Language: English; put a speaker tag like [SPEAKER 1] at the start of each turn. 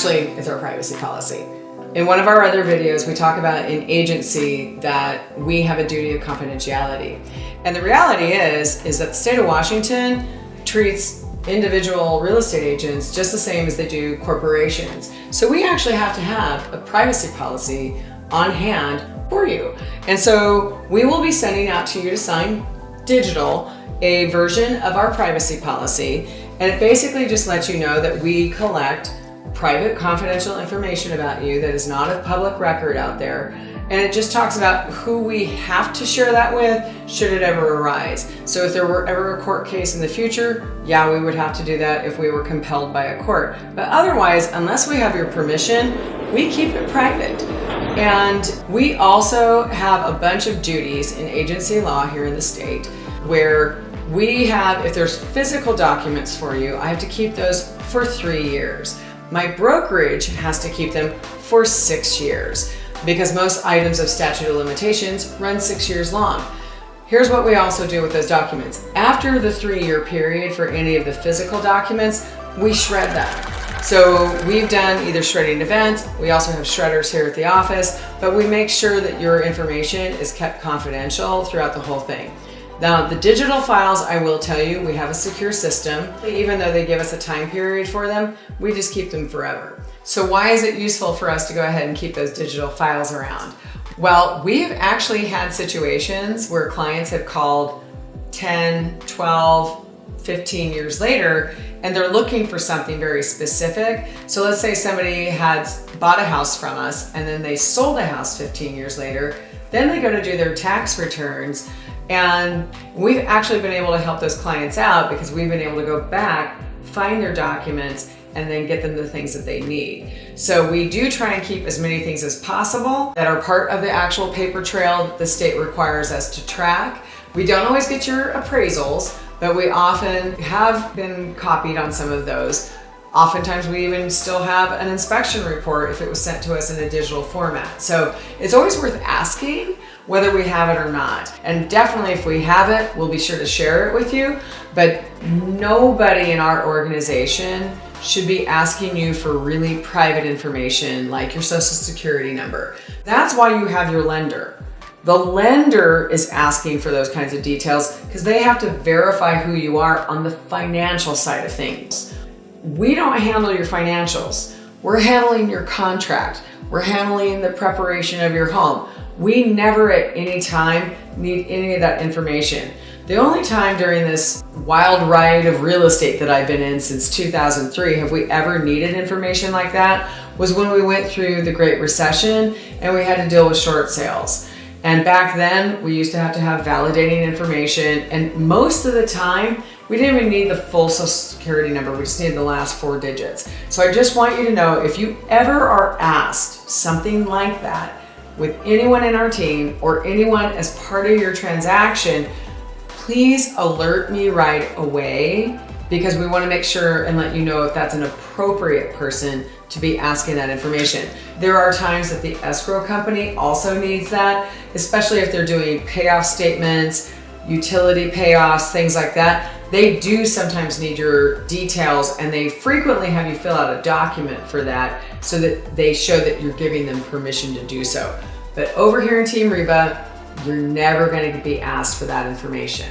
[SPEAKER 1] Actually, it's our privacy policy. In one of our other videos, we talk about in agency that we have a duty of confidentiality. And the reality is that the state of Washington treats individual real estate agents just the same as they do corporations. So we actually have to have a privacy policy on hand for you. And so we will be sending out to you to sign digital a version of our privacy policy. And it basically just lets you know that we collect private confidential information about you that is not of public record out there. And it just talks about who we have to share that with should it ever arise. So if there were ever a court case in the future, yeah, we would have to do that if we were compelled by a court. But otherwise, unless we have your permission, we keep it private. And we also have a bunch of duties in agency law here in the state where we have, if there's physical documents for you, I have to keep those for 3 years. My brokerage has to keep them for 6 years because most items of statute of limitations run 6 years long. Here's what we also do with those documents. After the 3-year period for any of the physical documents, we shred them. So we've done either shredding events, we also have shredders here at the office, but we make sure that your information is kept confidential throughout the whole thing. Now, the digital files, I will tell you, we have a secure system. Even though they give us a time period for them, we just keep them forever. So why is it useful for us to go ahead and keep those digital files around? Well, we've actually had situations where clients have called 10, 12, 15 years later, and they're looking for something very specific. So let's say somebody had bought a house from us and then they sold a house 15 years later. Then they go to do their tax returns. And we've actually been able to help those clients out because we've been able to go back, find their documents, and then get them the things that they need. So we do try and keep as many things as possible that are part of the actual paper trail that the state requires us to track. We don't always get your appraisals, but we often have been copied on some of those. Oftentimes we even still have an inspection report if it was sent to us in a digital format. So it's always worth asking whether we have it or not. And definitely if we have it, we'll be sure to share it with you. But nobody in our organization should be asking you for really private information like your social security number. That's why you have your lender. The lender is asking for those kinds of details because they have to verify who you are on the financial side of things. We don't handle your financials. We're handling your contract. We're handling the preparation of your home. We never at any time need any of that information. The only time during this wild ride of real estate that I've been in since 2003 have we ever needed information like that was when we went through the Great Recession and we had to deal with short sales. And back then we used to have validating information, and most of the time we didn't even need the full social security number, we just needed the last 4 digits. So I just want you to know, if you ever are asked something like that with anyone in our team or anyone as part of your transaction, please alert me right away because we want to make sure and let you know if that's an appropriate person to be asking that information. There are times that the Escrow Company also needs that, especially if they're doing payoff statements, utility payoffs, things like that. They do sometimes need your details, and they frequently have you fill out a document for that so that they show that you're giving them permission to do so. But over here in Team Reba, you're never going to be asked for that information.